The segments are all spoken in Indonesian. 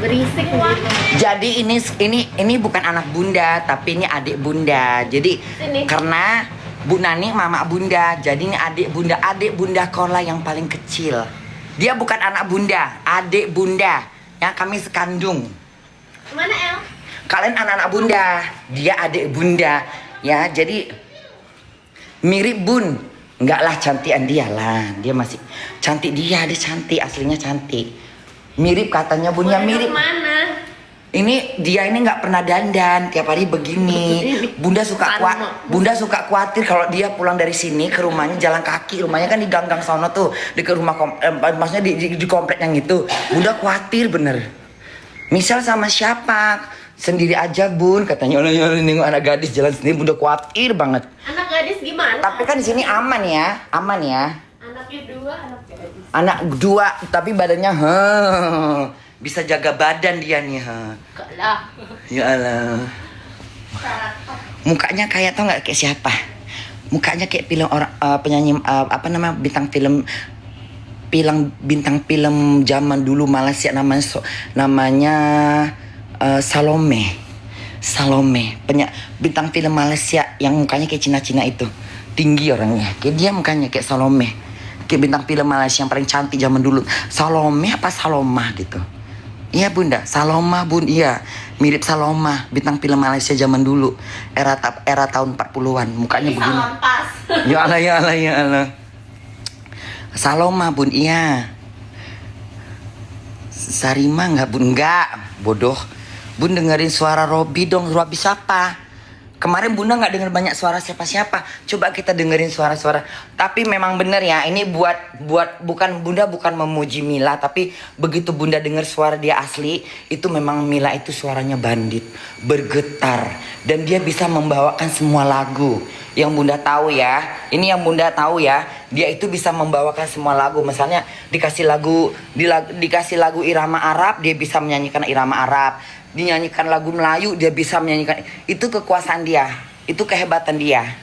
Berisik wah. Jadi ini bukan anak bunda, tapi ini adik bunda. Jadi Sini. karena Bu Nani mama bunda, jadi ini adik bunda Korla yang paling kecil. Dia bukan anak bunda, adik bunda yang kami sekandung. Mana El? Kalian anak-anak bunda, dia adik bunda, ya. Jadi mirip bun, enggak lah cantikan dia lah. Dia masih cantik dia cantik, aslinya cantik. Mirip katanya bunnya mirip. Mana? Ini dia ini nggak pernah dandan, tiap hari begini. Bunda suka khawatir kalau dia pulang dari sini ke rumahnya jalan kaki. Rumahnya kan di gang-gang sono tuh, dekat rumah maksudnya di komplek yang itu. Bunda khawatir bener. Misal sama siapa? Sendiri aja bun, katanya oleh nengok anak gadis jalan sendiri. Bunda khawatir banget. Anak gadis gimana? Tapi kan di sini aman ya. Anaknya 2, anak gadis. Anak 2 tapi badannya bisa jaga badan dia nih Enggak lah. Ya Allah. Mukanya kayak tau nggak kayak siapa? Mukanya kayak film orang penyanyi bintang film zaman dulu Malaysia namanya Salome. Bintang film Malaysia yang mukanya kayak Cina-Cina itu. Tinggi orangnya. Kayak dia mukanya kayak Salome. Kayak bintang film Malaysia yang paling cantik zaman dulu. Salome apa Saloma gitu. Iya bunda, Saloma bun, iya. Mirip Saloma, bintang film Malaysia zaman dulu. Era tahun 40-an, mukanya begini. Salampas. Ya Allah. Saloma bun, iya. Sarima nggak bun? Nggak, bodoh. Bun dengerin suara Robi dong, Robi siapa? Kemarin bunda nggak denger banyak suara siapa-siapa. Coba kita dengerin suara-suara. Tapi memang bener ya, ini buat bunda bukan memuji Mila, tapi begitu bunda denger suara dia asli, itu memang Mila itu suaranya bandit, bergetar, dan dia bisa membawakan semua lagu. Yang bunda tahu ya, ini yang bunda tahu ya, dia itu bisa membawakan semua lagu. Misalnya dikasih lagu irama Arab, dia bisa menyanyikan irama Arab. Dinyanyikan lagu Melayu, dia bisa menyanyikan. Itu kekuasaan dia, itu kehebatan dia,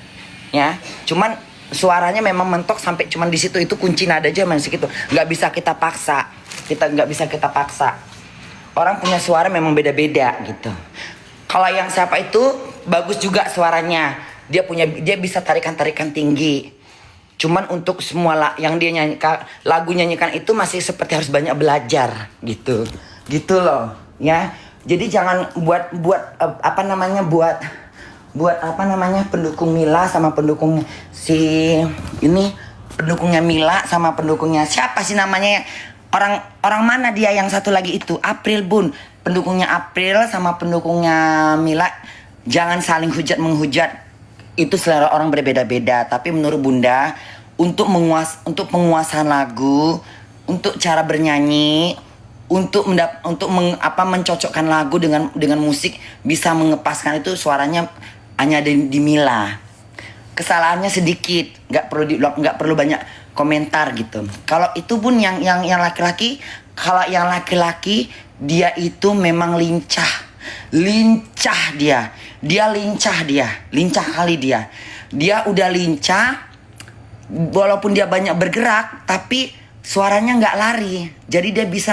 ya. Cuman suaranya memang mentok sampai cuman di situ, itu kunci nada aja masih gitu. Nggak bisa kita paksa. Orang punya suara memang beda-beda gitu. Kalau yang siapa itu bagus juga suaranya, dia bisa tarikan tinggi. Cuman untuk semua yang dia nyanyikan itu masih seperti harus banyak belajar gitu loh, ya. Jadi jangan buat pendukung Mila sama pendukung pendukungnya Mila sama pendukungnya siapa sih namanya, orang mana dia yang satu lagi itu, April bun, pendukungnya April sama pendukungnya Mila, jangan saling menghujat. Itu selera orang berbeda-beda, tapi menurut bunda untuk penguasaan lagu, untuk cara bernyanyi, untuk mencocokkan lagu dengan musik, bisa mengepaskan itu suaranya hanya di Mila. Kesalahannya sedikit, nggak perlu banyak komentar gitu. Kalau itu pun yang laki-laki, dia itu memang lincah kali dia udah lincah, walaupun dia banyak bergerak tapi suaranya nggak lari, jadi dia bisa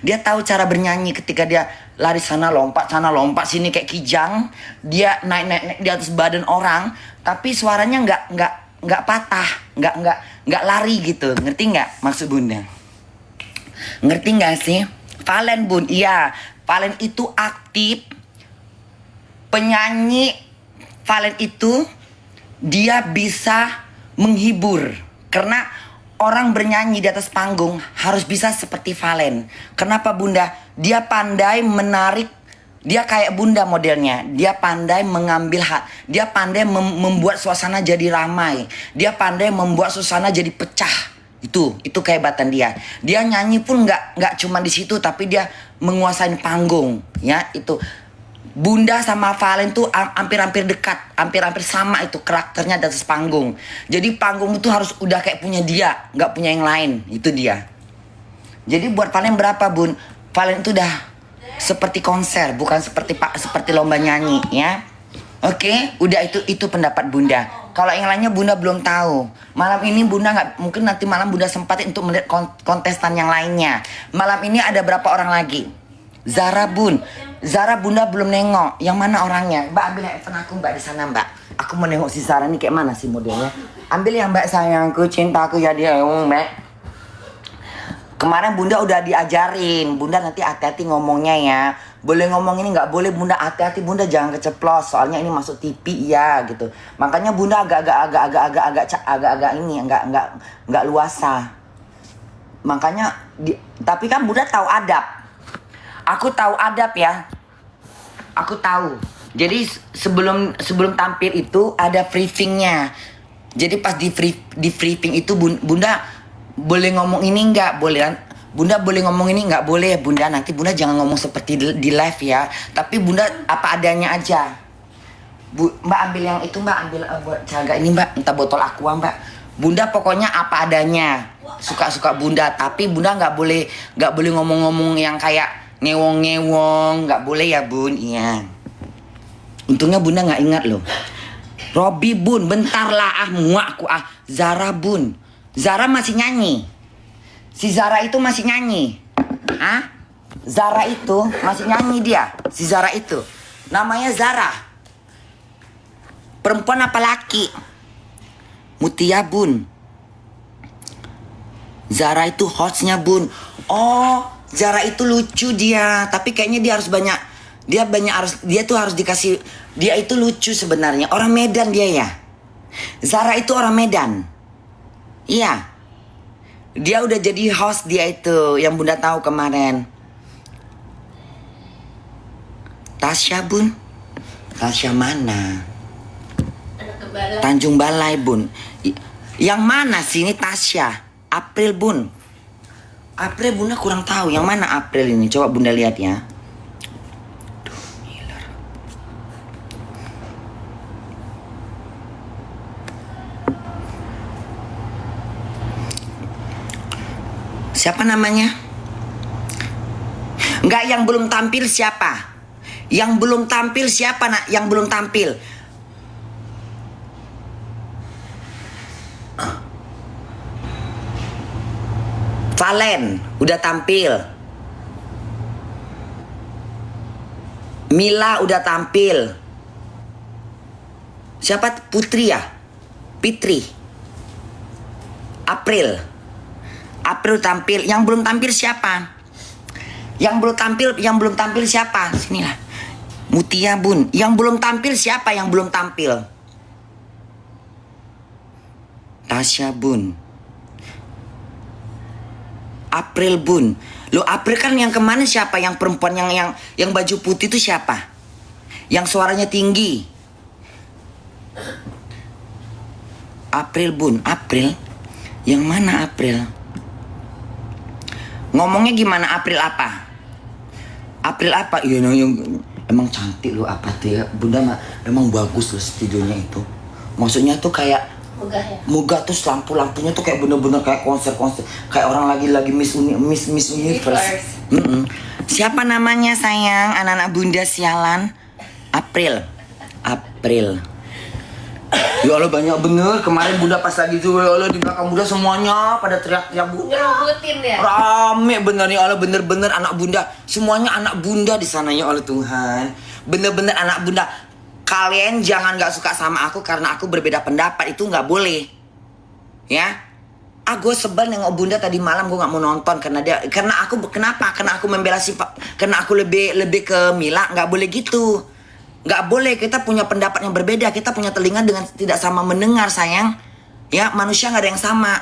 dia tahu cara bernyanyi ketika dia lari sana lompat sini kayak kijang, dia naik di atas badan orang, tapi suaranya nggak patah, nggak lari gitu, ngerti nggak maksud bunda? Ngerti nggak sih? Valen bun, iya, Valen itu aktif, penyanyi Valen itu dia bisa menghibur karena orang bernyanyi di atas panggung harus bisa seperti Valen. Kenapa bunda? Dia pandai menarik. Dia kayak bunda modelnya. Dia pandai mengambil dia pandai membuat suasana jadi ramai. Dia pandai membuat suasana jadi pecah. Itu kehebatan dia. Dia nyanyi pun nggak cuma di situ, tapi dia menguasai panggung. Ya itu. Bunda sama Valen tuh hampir-hampir dekat, hampir-hampir sama itu karakternya di atas panggung. Jadi panggung itu harus udah kayak punya dia, nggak punya yang lain, itu dia. Jadi buat Valen berapa bun? Valen itu udah seperti konser, bukan seperti lomba nyanyi, ya. Oke, udah itu pendapat bunda. Kalau yang lainnya bunda belum tahu. Malam ini bunda nggak, mungkin nanti malam bunda sempatin untuk melihat kontestan yang lainnya. Malam ini ada berapa orang lagi? Zara bun. Zara bunda belum nengok. Yang mana orangnya? Mbak ambil handphone aku mbak di sana mbak. Aku mau nengok si Zara ini kayak mana sih modelnya. Ambil yang mbak sayangku, cintaku ya dia mbak. Kemarin bunda udah diajarin. Bunda nanti hati-hati ngomongnya ya. Boleh ngomong ini nggak boleh bunda, hati-hati bunda jangan keceplos. Soalnya ini masuk TV ya gitu. Makanya bunda agak ini nggak luasa. Makanya tapi kan bunda tahu adab. Aku tahu adab ya. Aku tahu. Jadi sebelum tampil itu ada briefingnya. Jadi pas di briefing itu bunda boleh ngomong ini nggak boleh kan? Bunda boleh ngomong ini nggak boleh bunda. Nanti bunda jangan ngomong seperti di live ya. Tapi bunda apa adanya aja. Mbak ambil yang itu mbak, ambil buat jaga ini mbak. Minta botol aqua mbak. Bunda pokoknya apa adanya. Suka-suka bunda. Tapi bunda nggak boleh ngomong-ngomong yang kayak ngewong-ngewong. Nggak boleh ya bun. Iya. Untungnya bunda nggak ingat loh. Robi bun, bentar lah muak aku Zara bun. Zara masih nyanyi. Si Zara itu masih nyanyi. Hah? Zara itu masih nyanyi dia. Si Zara itu. Namanya Zara. Perempuan apa laki? Mutia bun. Zara itu hostnya bun. Oh, Zara itu lucu dia. Tapi kayaknya dia harus banyak. Dia tuh harus dikasih. Dia itu lucu sebenarnya. Orang Medan dia ya. Zara itu orang Medan. Iya. Dia udah jadi host dia itu. Yang bunda tahu kemarin. Tasya bun. Tasya mana? Tanjung Balai bun. Yang mana sih ini Tasya? April bun. April bunda kurang tahu. Yang mana April ini? Coba bunda lihat ya. Siapa namanya? Enggak, yang belum tampil siapa? Yang belum tampil siapa nak? Yang belum tampil. Valen udah tampil. Mila udah tampil. Siapa? Putri ya? Fitri. April tampil. Yang belum tampil siapa? Yang belum tampil siapa? Sinilah. Mutia bun. Yang belum tampil siapa yang belum tampil? Tasya bun. April bun. Lo April kan yang kemana siapa? Yang perempuan yang baju putih itu siapa? Yang suaranya tinggi. April bun. April. Yang mana April? Ngomongnya gimana? April apa? April apa? Iya, emang cantik loh apa tuh ya. Bunda mah emang bagus loh studionya itu. Maksudnya tuh kayak Megah ya? Megah tuh lampu-lampunya tuh kayak bener-bener kayak konser-konser. Kayak orang lagi Miss Universe. Siapa namanya sayang? Anak-anak bunda sialan. April. Ya Allah banyak bener. Kemarin bunda pas lagi tuh ya Allah di belakang bunda semuanya pada teriak-teriak bu. Ngerubutin ya? Rame bener ya Allah, bener-bener anak bunda. Semuanya anak bunda di sana ya Allah Tuhan. Bener-bener anak bunda. Kalian jangan gak suka sama aku karena aku berbeda pendapat. Itu gak boleh. Ya. Gue sebel nengok bunda tadi malam. Gue gak mau nonton karena aku kenapa? Karena aku membela karena aku lebih ke Mila. Gak boleh gitu. Gak boleh, kita punya pendapat yang berbeda. Kita punya telinga dengan tidak sama mendengar sayang. Ya, manusia gak ada yang sama.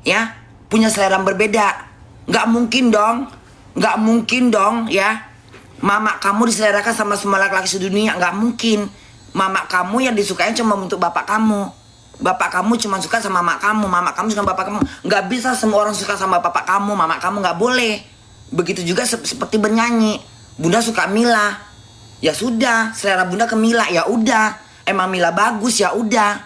Ya, punya selera yang berbeda. Gak mungkin dong ya. Mama kamu diselerakan sama semua laki-laki sedunia. Gak mungkin. Mama kamu yang disukai cuma untuk bapak kamu. Bapak kamu cuma suka sama mama kamu. Mama kamu suka bapak kamu. Gak bisa semua orang suka sama bapak kamu. Mama kamu gak boleh. Begitu juga seperti bernyanyi. Bunda suka Mila. Ya sudah, selera bunda ke Mila, ya udah. Emang Mila bagus, ya udah.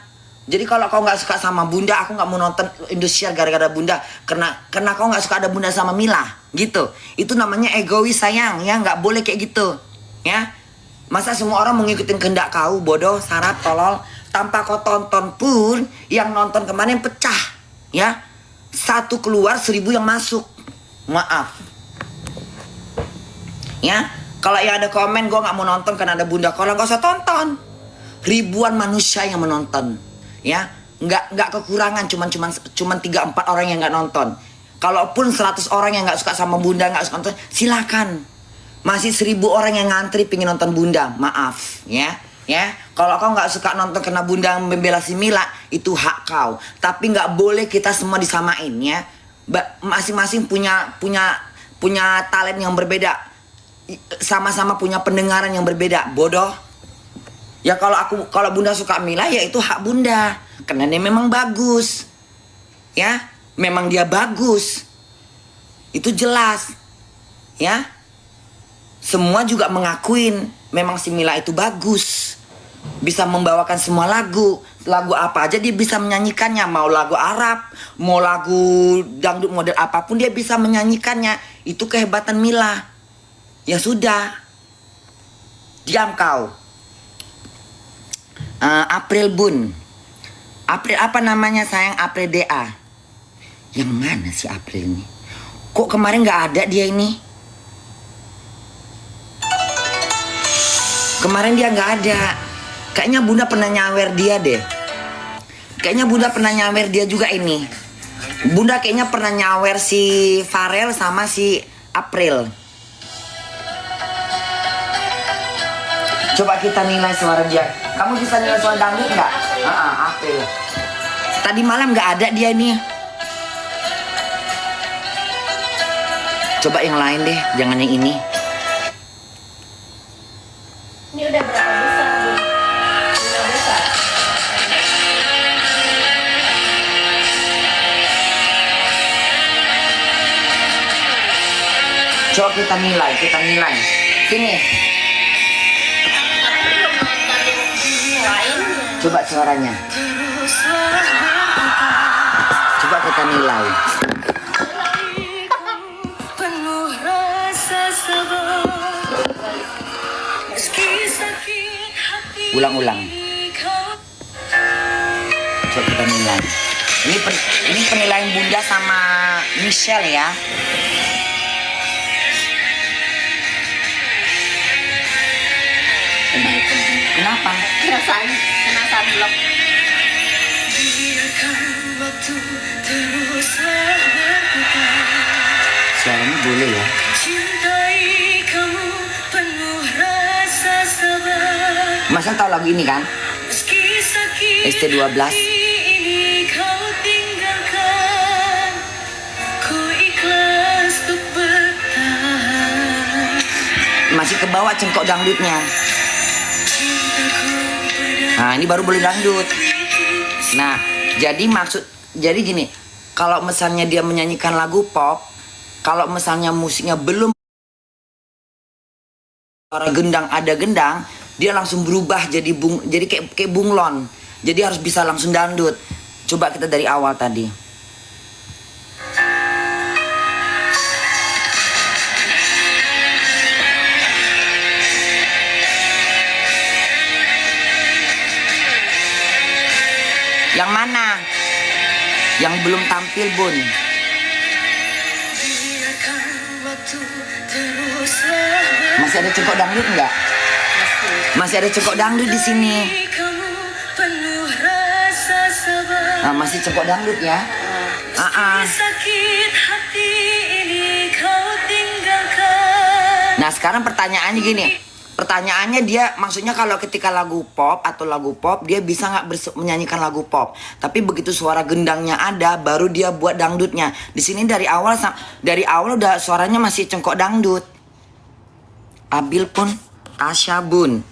Jadi kalau kau nggak suka sama bunda, aku nggak mau nonton Indosiar gara-gara bunda. Karena kau nggak suka ada bunda sama Mila, gitu. Itu namanya egois sayang, ya nggak boleh kayak gitu, ya. Masa semua orang mengikuti kehendak kau, bodoh, syarat, tolol. Tanpa kau tonton pun, yang nonton kemarin pecah, ya. 1 keluar 1000 yang masuk. Maaf. Ya, kalau yang ada komen gue nggak mau nonton karena ada Bunda Kola, gak usah tonton. Ribuan manusia yang menonton, ya, nggak kekurangan, cuman 3-4 orang yang nggak nonton. Kalaupun 100 orang yang nggak suka sama Bunda, nggak suka nonton, silakan. Masih 1000 orang yang ngantri pengen nonton Bunda, maaf, ya. Kalau kau nggak suka nonton karena Bunda membela si Mila, itu hak kau. Tapi nggak boleh kita semua disamain, ya. Masing-masing punya talent yang berbeda, sama-sama punya pendengaran yang berbeda. Bodoh. Ya kalau Bunda suka Mila, ya itu hak Bunda, karena dia memang bagus, ya, memang dia bagus, itu jelas, ya. Semua juga mengakuin memang si Mila itu bagus, bisa membawakan semua lagu apa aja dia bisa menyanyikannya, mau lagu Arab, mau lagu dangdut model apapun dia bisa menyanyikannya. Itu kehebatan Mila. Ya sudah, diam kau. April Bun, April apa namanya sayang? April DA. Yang mana si April ini? Kok kemarin nggak ada dia ini? Kemarin dia nggak ada. Kayaknya Bunda pernah nyawer dia deh. Kayaknya Bunda pernah nyawer dia juga ini. Bunda kayaknya pernah nyawer si Farel sama si April. Coba kita nilai suara dia. Kamu bisa nilai suara dangdut nggak? April. Tadi malam nggak ada dia nih. Coba yang lain deh, jangan yang ini. Ini udah berapa besar, Bu? Udah besar. Coba kita nilai. Sini. Aku belum nonton yang lainnya. Coba suaranya. Coba kita nilai. Ulang-ulang. Coba kita nilai. Ini penilaian Bunda sama Michelle ya. Kenapa? Kena sunblock. Suaranya boleh ya. Masa tahu lagu ini kan? ST12. Masih ke bawah cengkok dangdutnya. Nah, ini baru boleh dangdut. Nah, jadi gini, kalau misalnya dia menyanyikan lagu pop, kalau misalnya musiknya belum suara gendang, ada gendang, dia langsung berubah jadi kayak bunglon. Jadi harus bisa langsung dangdut. Coba kita dari awal tadi. Yang mana? Yang belum tampil, Bun. Masih ada cengkok dangdut enggak? Masih ada cengkok dangdut di sini. Nah, masih cengkok dangdut ya. Nah, sekarang pertanyaannya gini. Pertanyaannya dia maksudnya kalau ketika lagu pop dia bisa nggak menyanyikan lagu pop. Tapi begitu suara gendangnya ada, baru dia buat dangdutnya. Di sini dari awal udah suaranya masih cengkok dangdut. Abil pun, Tasya Bun.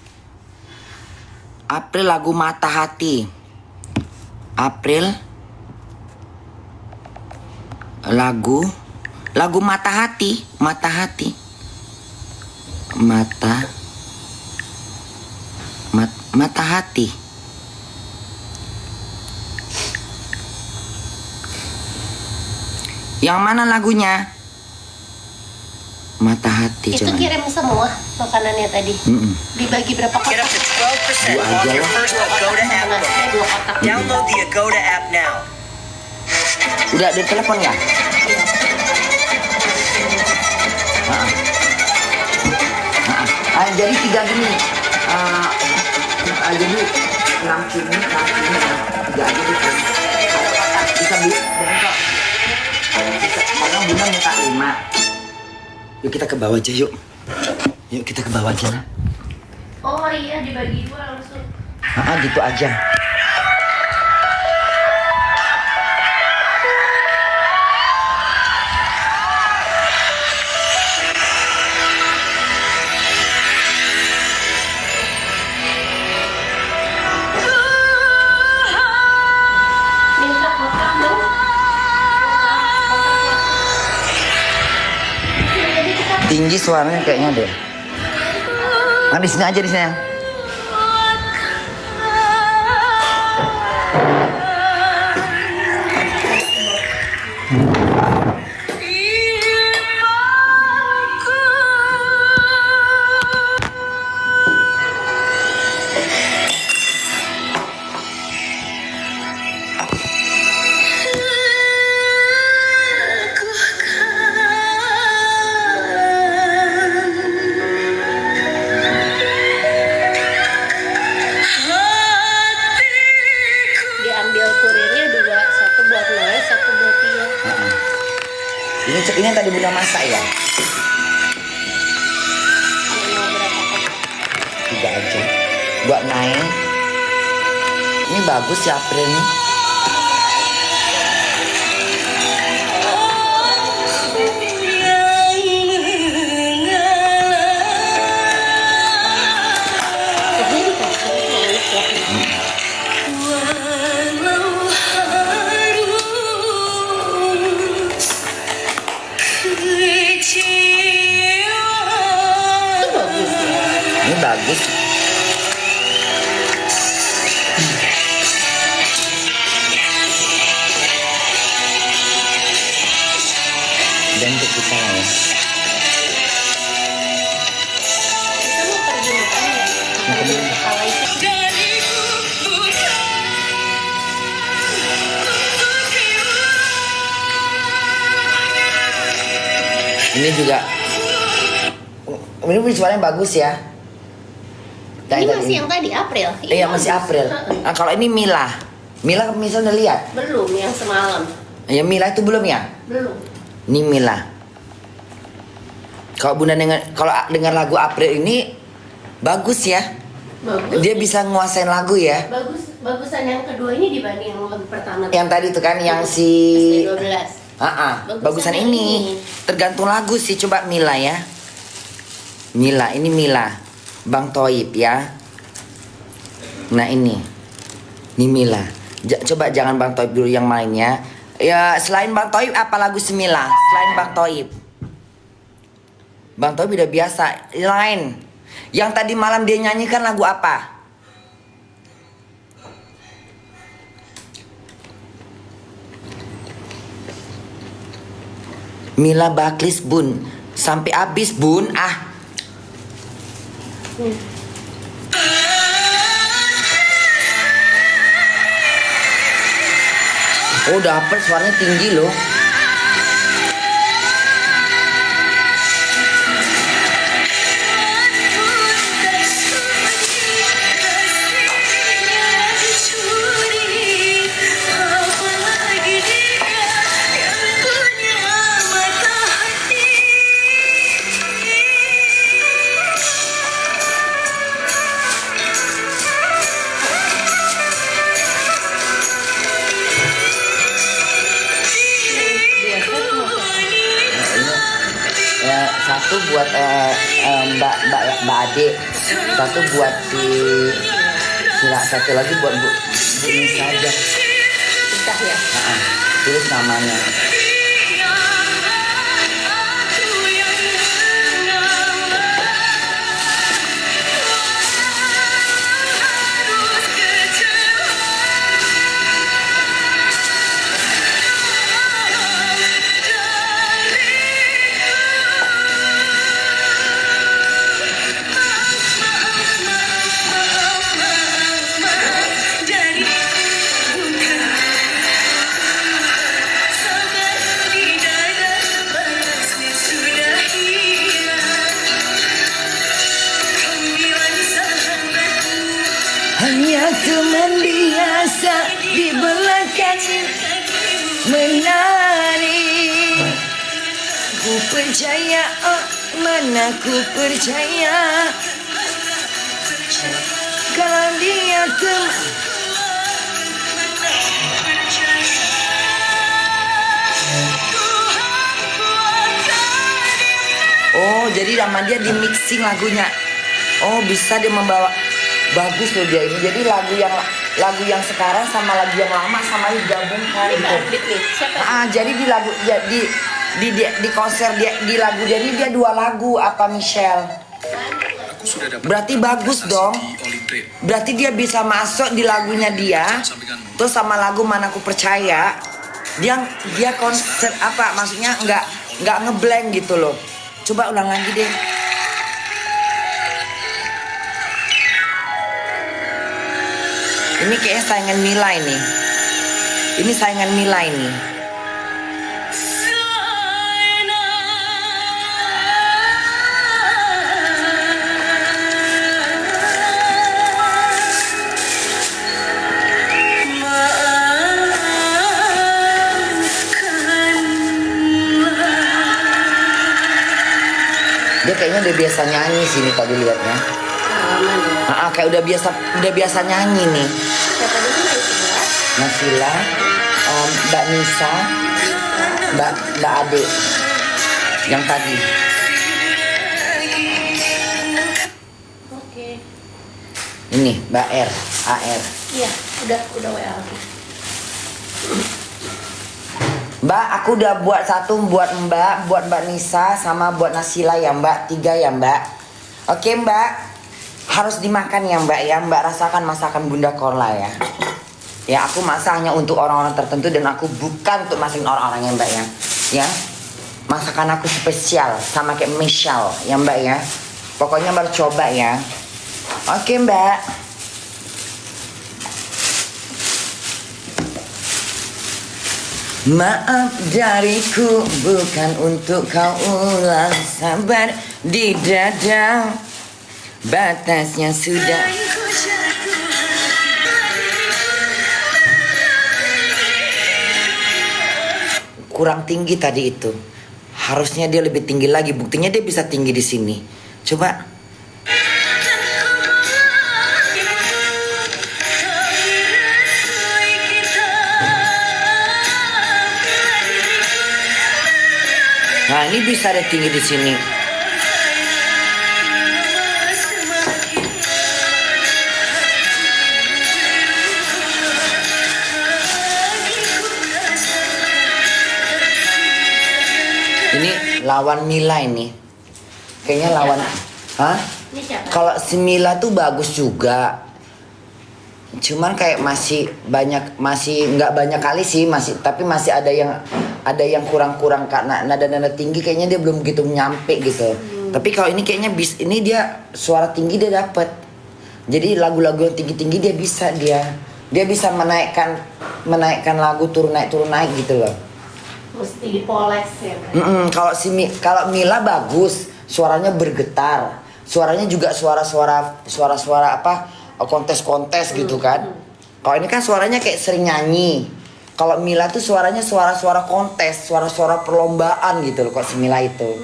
April lagu Mata Hati. April lagu Mata Hati. Mata Hati. Yang mana lagunya? Mata Hati. Itu coba. kirim semua makanannya tadi. Dibagi berapa Get up kotak? to 12% off your first Agoda app. Makanannya 2 kotak. Download the Agoda app now. Udah ada telepon nggak? Jadi 3 gini. Jadi 6 cumi, 3 aja deh. Bisa beli dan kok. Karena Bunda minta 5. Yuk kita ke bawah aja yuk. Yuk kita ke bawah aja lah. Oh iya, dibagi 2 langsung. Gitu aja. Minta kotak dong. Jadi kita Tinggi suaranya kayaknya deh. Nah, di sini aja di sini. diambil kurirnya 2, 1 buat Noe, 1 buat Tio. Ini yang tadi Bunda masak ya. Mau berapa kotak? 3 aja. Buat naik. Ini bagus ya April nih. Jadi dikasih naik ya. Itu bagus ya. Ini bagus. Dan untuk kita lah ya. Kita mau pergi makan ya. Mau kemana? Kalau itu Ini juga. Ini suaranya bagus ya. ini masih yang tadi April. Iya masih April. Nah kalau ini Mila. Mila misalnya udah lihat. Belum yang semalam. Ya Mila itu belum ya? Belum. Ini Mila. Kalau Bunda dengar lagu April ini bagus ya. Bagus. Dia bisa nguasain lagu ya. Bagusan yang kedua ini dibanding yang lagu pertama. Yang tadi itu kan yang si SD 12. bagusan ini. Tergantung lagu sih. Coba Mila ya. Mila, ini Mila. Bang Toib ya. Nah ini Mila. Coba jangan Bang Toib dulu yang mainnya. Ya selain Bang Toib apa lagu si Mila? Selain Bang Toib. Bang Toib udah biasa. Lain. Yang tadi malam dia nyanyikan lagu apa? Mila Baklis Bun. Sampai habis Bun. Oh dapet suaranya tinggi loh. Satu buat Mbak Ade, satu buat satu lagi buat Bu Nisa aja. Udah ya. Tulis namanya. Hanya teman biasa di belakang menari. Ku percaya, oh mana ku percaya, kalau dia teman. Oh, jadi sama dia di mixing lagunya. Oh, bisa dia membawa. Bagus loh dia ini. Jadi lagu yang sekarang sama lagu yang lama sama digabungkan gitu. Jadi di lagu di konser dia di lagu dia ini dia 2 lagu apa Michelle? Berarti bagus dong. Berarti dia bisa masuk di lagunya dia. Terus sama lagu Mana Ku Percaya. Dia konser apa maksudnya nggak ngeblank gitu loh. Coba ulang lagi deh. Ini kayaknya saingan Mila ini. Ini saingan Mila ini. Dia kayaknya udah biasa nyanyi sini kalau dilihatnya. Kayak udah biasa nyanyi nih. Siapa dulu Nasila, Mbak Nisa, Mbak Ade, yang tadi. Oke. Ini Mbak R, AR. Iya, udah WA lagi. Mbak, aku udah buat 1 buat Mbak Nisa sama buat Nasila ya Mbak, 3 ya Mbak. Oke Mbak, harus dimakan ya Mbak ya. Mbak rasakan masakan Bunda Korla ya. Ya aku masak hanya untuk orang-orang tertentu dan aku bukan untuk masakin orang-orang ya Mbak ya. Ya, masakan aku spesial sama kayak Michelle ya Mbak ya. Pokoknya baru coba ya. Oke Mbak. Maaf dariku bukan untuk kau ulang, sabar di dada, batasnya sudah. Kurang tinggi tadi itu. Harusnya dia lebih tinggi lagi. Buktinya dia bisa tinggi di sini. Coba. Nah, ini bisa ada tinggi di sini. Ini lawan Mila ini. Kayaknya lawan. Hah? Ini siapa? Kalau si Mila tuh bagus juga. Cuman kayak masih nggak banyak kali sih, tapi masih ada yang kurang-kurang karena nada-nada tinggi kayaknya dia belum begitu nyampe gitu. Tapi kalau ini kayaknya ini dia suara tinggi dia dapet. Jadi lagu-lagu yang tinggi-tinggi dia bisa menaikkan lagu turun naik gitu loh. Mesti dipoles ya. Kalau Mila bagus, suaranya bergetar. Suaranya juga suara apa? Kontes-kontes gitu kan. Kalau ini kan suaranya kayak sering nyanyi. Kalau Mila tuh suaranya suara-suara kontes, suara-suara perlombaan gitu loh kok si Mila itu.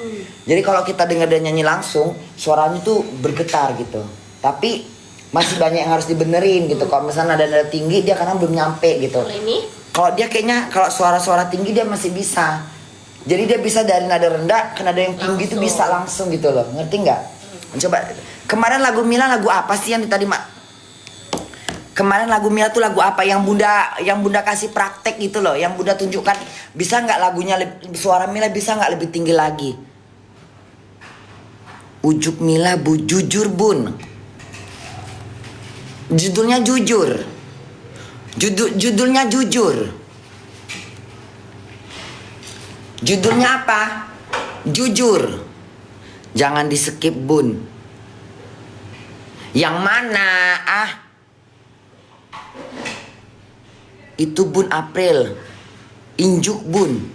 Jadi kalau kita dengar dia nyanyi langsung, suaranya tuh bergetar gitu. Tapi masih banyak yang harus dibenerin gitu. Kalau misalnya nada-nada tinggi dia karena belum nyampe gitu. Kalau ini? Kalau dia kayaknya kalau suara-suara tinggi dia masih bisa. Jadi dia bisa dari nada rendah ke nada yang tinggi itu bisa langsung gitu loh. Ngerti nggak? Coba. Kemarin lagu Mila lagu apa sih yang tadi Kemarin lagu Mila tuh lagu apa yang Bunda kasih praktek gitu loh, yang Bunda tunjukkan bisa nggak lagunya suara Mila bisa nggak lebih tinggi lagi? Ujuk Mila bu jujur bun. Judulnya jujur. Judulnya jujur. Judulnya apa? Jujur. Jangan di skip bun. Yang mana? Itu Bun April. Injuk Bun.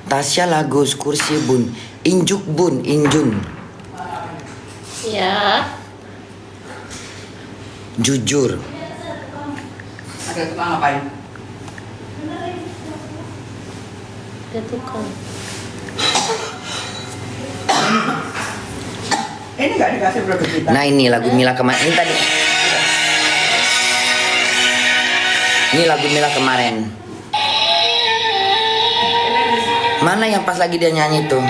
Tasya Lagos kursi Bun. Injuk Bun, Injun. Ya. Jujur. Ada tukang ngapain? Ada tukang. Ini nggak dikasih produk kita. Nah ini lagu Mila kemarin. Ini tadi. Ini lagu Mila kemarin. Mana yang pas lagi dia nyanyi tuh?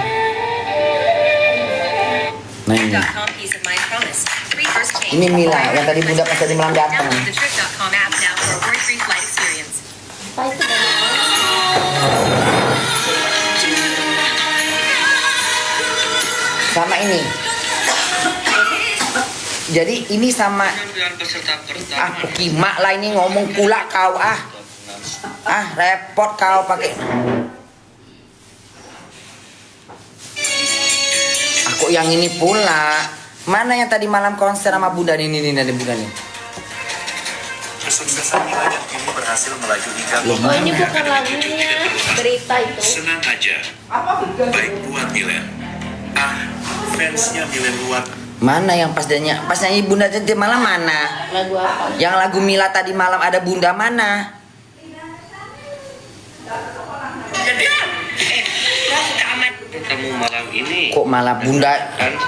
Nah ini. Trip.com peace of mind promise. Free first change. Ini Mila yang tadi Bunda pas tadi malam datang. Download the Trip.com app now for a worry-free flight experience. Apa itu banyak orang? Sama ini. Jadi ini sama aku kimak lah ini ngomong pula kau repot kau pakai. Aku yang ini pula. Mana yang tadi malam konser sama Bunda ini ada Bunda nih. Kesuksesan Mila dan Vini berhasil melaju hingga Oh ini bukan lagunya, berita itu. Senang aja, Apa betul? baik buat Milen. Fansnya Milen luar Mana yang pas nyanyi Bunda tadi malam mana? Lagu apa? Yang lagu Mila tadi malam ada Bunda mana? kamu malam ini. Kok malah Bunda?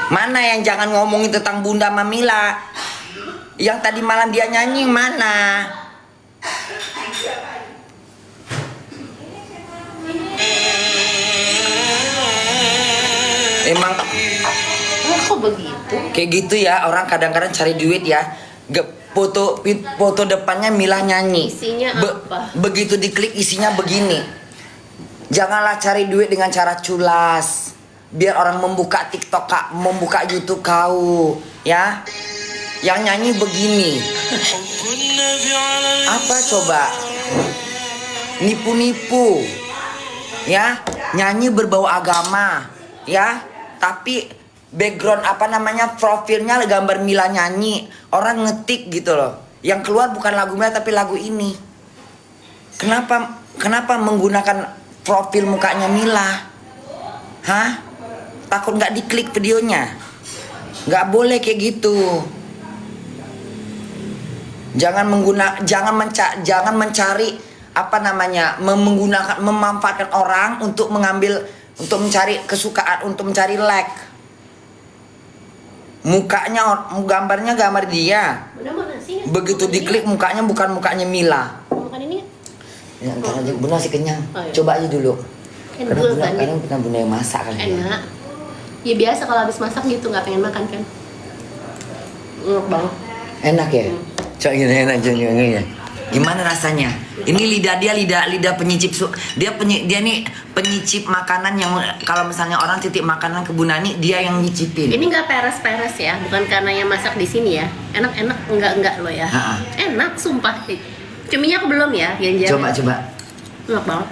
Mana yang jangan ngomongin tentang Bunda sama Mila? Yang tadi malam dia nyanyi mana? Emang Oh, kok begitu? kayak gitu ya orang kadang-kadang cari duit ya. Foto depannya Mila nyanyi. Isinya apa? Begitu diklik isinya begini. Janganlah cari duit dengan cara culas. Biar orang membuka TikTok membuka YouTube kau, ya. Yang nyanyi begini. Apa coba? Nipu-nipu. Ya, nyanyi berbau agama, ya. Tapi background profilnya gambar Mila nyanyi. Orang ngetik gitu loh. Yang keluar bukan lagu Mila tapi lagu ini. Kenapa menggunakan profil mukanya Mila? Hah? Takut nggak diklik videonya? Nggak boleh kayak gitu. Jangan mencari memanfaatkan orang untuk mencari kesukaan, untuk mencari like. Gambarnya gambar dia. Bunda mau nasi nggak? Begitu Makan diklik mukanya bukan mukanya Mila. ini? Mau makan ini nggak? Ya, ntar aja Bunda masih kenyang. Oh, iya. Coba aja dulu. Enak kan? Karena Bunda yang masak kan. Enak. Ya biasa kalau habis masak gitu nggak pengen makan kan? Enak banget. Enak ya? Coba gini enak ya. Gimana rasanya? Ini lidah penyicip dia nih penyicip makanan yang kalau misalnya orang titip makanan ke Bu Nani dia yang nyicipin. Ini nggak peres-peres ya, bukan karena yang masak di sini ya. Enak-enak enggak loh ya. Ha-ha. Enak sumpah. Cuminya aku belum ya, Genjar. Coba. Enak banget.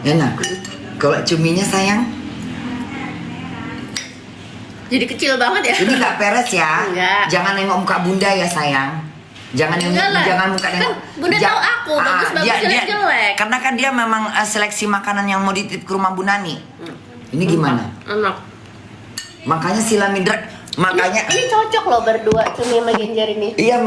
Enak. Kalau cuminya sayang, Jadi kecil banget ya. ini nggak peres ya. Enggak. Jangan nengok muka Bunda ya sayang. Jangan Enggak lah. jangan muka nengok. Kan Bunda tahu aku, bagus-bagus, jelek-jelek. Karena kan dia memang seleksi makanan yang mau dititip ke rumah Bu Nani. Ini gimana? Enak. Makanya Sila Mindra, makanya Ini cocok loh berdua cumi sama Genjar ini. iya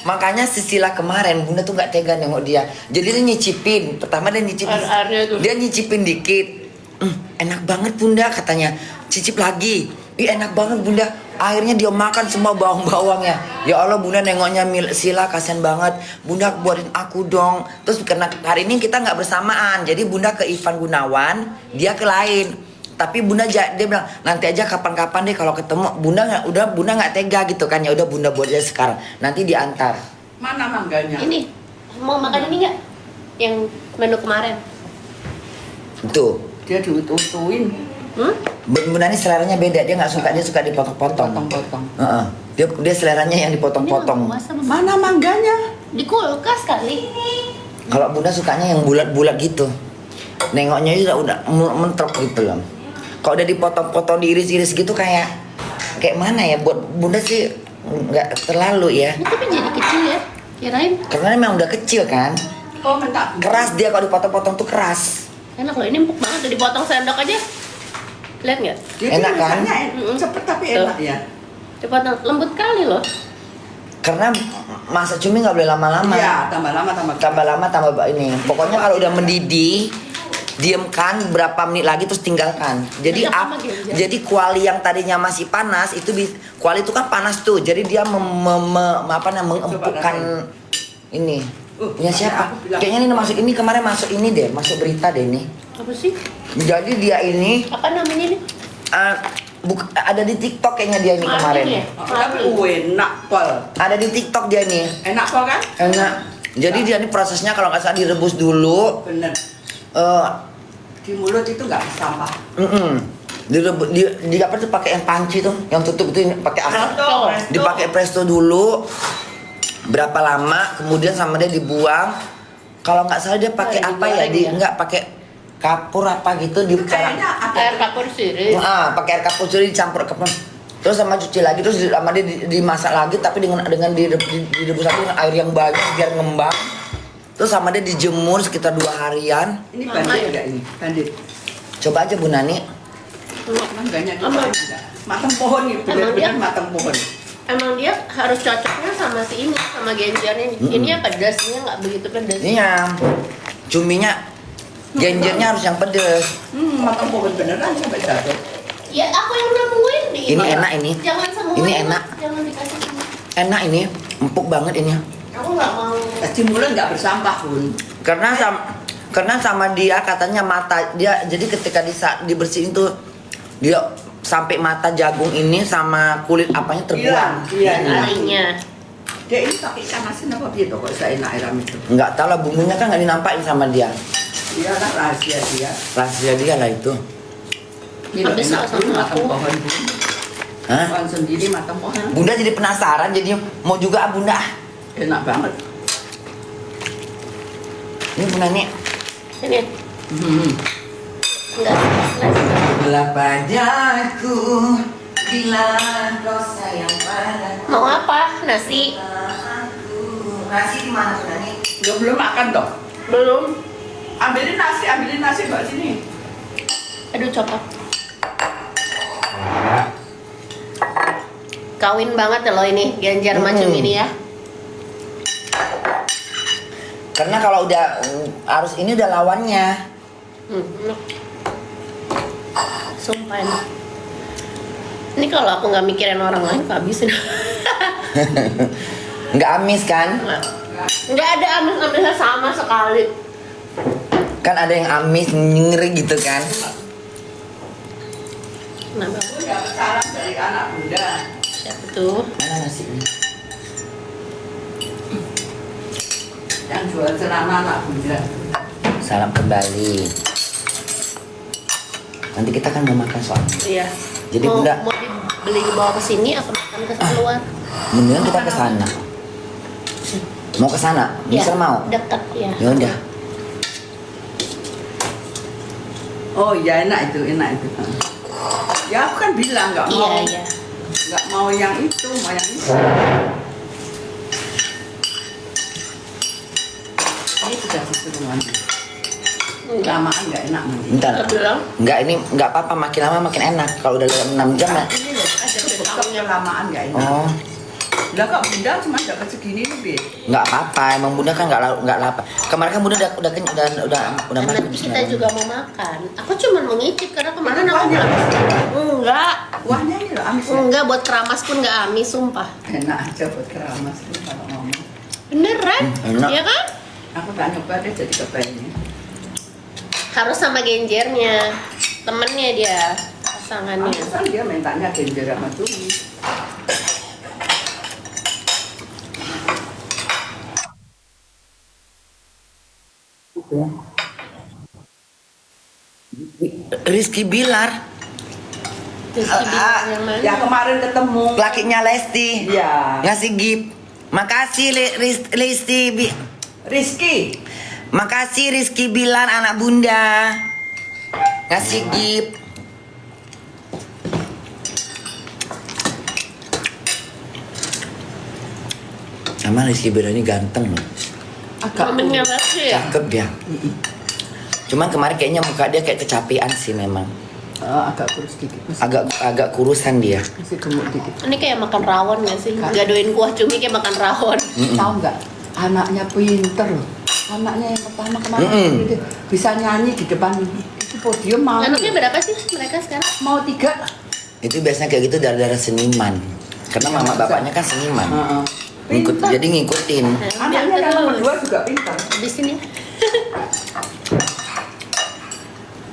makanya si Sila kemarin Bunda tuh nggak tega nengok dia. Jadi dia nyicipin. Pertama dia nyicipin. Air-airnya tuh. Dia nyicipin dikit. Enak banget Bunda katanya. Cicip lagi. Ih enak banget Bunda. Akhirnya dia makan semua bawang-bawangnya. Ya Allah Bunda nengoknya Sila kasihan banget. Bunda buatin aku dong. Terus karena hari ini kita nggak bersamaan. Jadi Bunda ke Ivan Gunawan, dia ke lain. Tapi Bunda dia bilang nanti aja kapan-kapan deh kalau ketemu. Bunda nggak tega gitu kan. Ya udah Bunda buat aja sekarang. Nanti diantar. Mana mangganya? Ini mau makan ini nggak? Yang menu kemarin. Tuh. Dia diutuin. Bunda ini seleranya beda. Dia nggak suka, dia suka dipotong-potong. Potong-potong. Heeh. Dia seleranya yang dipotong-potong. Ini nggak puasa, Mana mangganya? di kulkas kali. Kalau Bunda sukanya yang bulat-bulat gitu. Nengoknya udah mentok gitu loh. Kalau udah dipotong-potong, diiris-iris gitu kayak mana ya? Buat Bunda sih nggak terlalu ya. Ini tapi jadi kecil ya. Kirain Karena memang udah kecil kan. Oh minta. Keras dia kalau dipotong-potong tuh keras. enak loh. Ini empuk banget. Udah dipotong sendok aja. Lihat nggak? Dia Enak kan? rasanya cepet tapi Tuh. enak ya. Cepat lembut kali loh. Karena masak cumi nggak boleh lama-lama. Iya, tambah lama Tambah lama tambah ini. Pokoknya kalau udah mendidih, diamkan berapa menit lagi terus tinggalkan. Jadi Cocok sama Genjer. jadi kuali yang tadinya masih panas itu kuali itu kan panas tuh. Jadi dia mengempukkan ini. Punya siapa? aku bilang. Kayaknya ini masuk ini kemarin masuk ini deh, masuk berita deh ini. Apa sih? Jadi dia ini Apa namanya nih? ada di TikTok kayaknya dia ini Martin kemarin. ya? Tapi enak pol. Ada di TikTok dia nih. Enak pol kan? Enak. Jadi dia ini prosesnya kalau nggak salah direbus dulu. Bener. eh Di mulut itu nggak sampah. Direbus di apa tuh pakai yang panci tuh, yang tutup itu pakai asap. Presto. Dipakai presto dulu. Berapa lama, kemudian sama dia dibuang. Kalau nggak salah dia pakai Oh, apa ya? digoreng ya? Nggak pakai kapur apa gitu di Kayaknya ada. Air kapur sirih. pakai air kapur jadi dicampur ke terus sama cuci lagi terus sama dia dimasak lagi tapi dengan direbus lagi dengan air yang banyak biar ngembang. Terus sama dia dijemur sekitar 2 harian. Ini Lama bandit ya? enggak ini? Bandit. Coba aja Bu Nani. Mangganya di Aman. enggak. Matang pohon nih, Emang bener-bener dia? matang pohon. Emang dia harus cocoknya sama si ini, sama genjernya. Ini yang pedas, ini nggak begitu pedas. Iya. Cuminya genjernya harus yang pedes. Matang pohon beneran sampai jatuh. Ya aku yang nemuin di Ini enak ini. Jangan semua. Ini enak. Jangan dikasih semua. Enak ini, empuk banget ini. Aku nggak mau. Di mulut nggak bersampah pun. Karena sama dia katanya mata dia jadi ketika dibersihin tuh dia sampai mata jagung ini sama kulit apanya terbuang. Iya. Arinya. Dia ini pakai ikan asin apa gitu kok saya enak ayam itu. Nggak tahu lah bumbunya kan nggak dinampakin sama dia. Dia kan rahasia dia. Rahasia dia lah itu. Ini loh, Habis enak sama pun matang aku. pohon pun. Hah? Pohon sendiri matang pohon. Bunda jadi penasaran jadi mau juga Bunda. Enak banget. Ini Bunda nih. Ini enggak Gelap wajahku bila kau sayang padaku. mau apa? Nasi? Nasi di mana Bunda nih? Belum makan toh? Belum. Ambilin nasi mbak sini. Aduh copot. Kawin banget ya lo ini Genjer macam ini ya. Karena kalau udah harus ini udah lawannya. Enak. Sumpah enak. Ini kalau aku nggak mikirin orang lain, aku habisin. Nggak amis kan? Nggak ada amis-amisnya sama sekali. Kan ada yang amis ngeri gitu kan? Kenapa? Aku dapat salam dari anak bunda. Siapa tuh? Mana nasinya? Yang jual celana anak bunda. Salam kembali. Nanti kita kan mau makan soalnya. Iya. Jadi mau, Bunda- mau dibeli dibawa ke sini atau makan ke keluar? Mendingan kita ke sana. Mau ke sana? Misal mau? Dekat ya. Ya udah. Oh iya enak itu. Ya aku kan bilang nggak mau. Iya. Nggak mau yang itu, mau yang itu. Ini sudah disuruh mandi. Enggak. Lamaan nggak enak mandi. Bentar. Kita bilang. Enggak ini enggak apa-apa makin lama makin enak. Kalau udah 6 jam ya. Ini loh, ada Bekap tahunya. lamaan nggak enak. Oh, Lah kok bunda cuma dapat segini nih, Be? enggak apa-apa. Emang Bunda kan enggak lapar. Kemarin kan Bunda udah Kan makan. nanti kita juga mau makan. Aku cuma mau ngicip karena kemarin aku Banyak. bilang enggak. Kuahnya ini loh amis ya? Enggak, buat keramas pun enggak amis, sumpah. Enak aja buat keramas tuh kalau ngomong. Beneran? enak. Iya kan? Aku tak nyoba deh jadi kepengen. Harus sama genjernya. Temennya dia, pasangannya. Pantesan dia mintanya genjer sama tumis. Rizky Bilar, Rizky bilang yang mana? Yang kemarin ketemu. lakinya Lesti. Iya. Ngasih gift. Makasih Lesti. Rizky. Makasih Rizky Bilar anak Bunda. Ngasih gift. Sama Rizky Bilar ini ganteng loh. Agak Momennya Lesti ya? Cakep dia. Cuman kemarin kayaknya muka dia kayak kecapean sih memang. Agak kurus dikit. agak kurusan dia. Masih gemuk dikit. Ini kayak makan rawon gak sih? Gadoin kuah cumi kayak makan rawon. Tahu nggak? Anaknya pinter loh. Anaknya yang pertama kemarin itu bisa nyanyi di depan itu podium mau. Anaknya berapa sih mereka sekarang? Mau 3. Itu biasanya kayak gitu darah seniman. Karena mama bapaknya kan seniman. Pinter. Jadi ngikutin. Anaknya yang nomor 2 juga pinter. Di sini.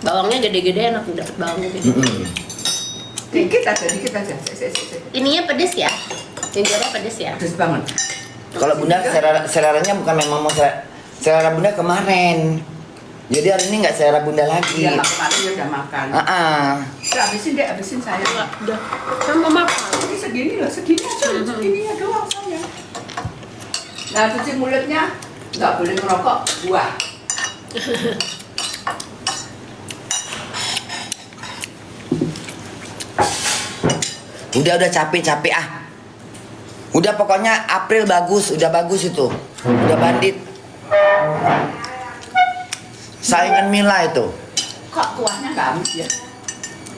Bawangnya gede-gede enak dapat bawang gede. Dikit aja. Ininya pedes ya? Ginger-nya pedes ya? Pedes banget. Kalau bunda seleranya bukan memang mau selera bunda kemarin. Jadi hari ini nggak selera bunda lagi. Iya, kemarin dia udah makan. Udah habisin saya. Udah. Kan mau makan. Ini segini loh, segini aja, segininya doang saya. Nah, cuci mulutnya nggak boleh ngerokok buah. Udah capek ah. Udah pokoknya April bagus, udah bagus itu. Udah bandit. Saingan Mila itu. Kok kuahnya nggak habis ya?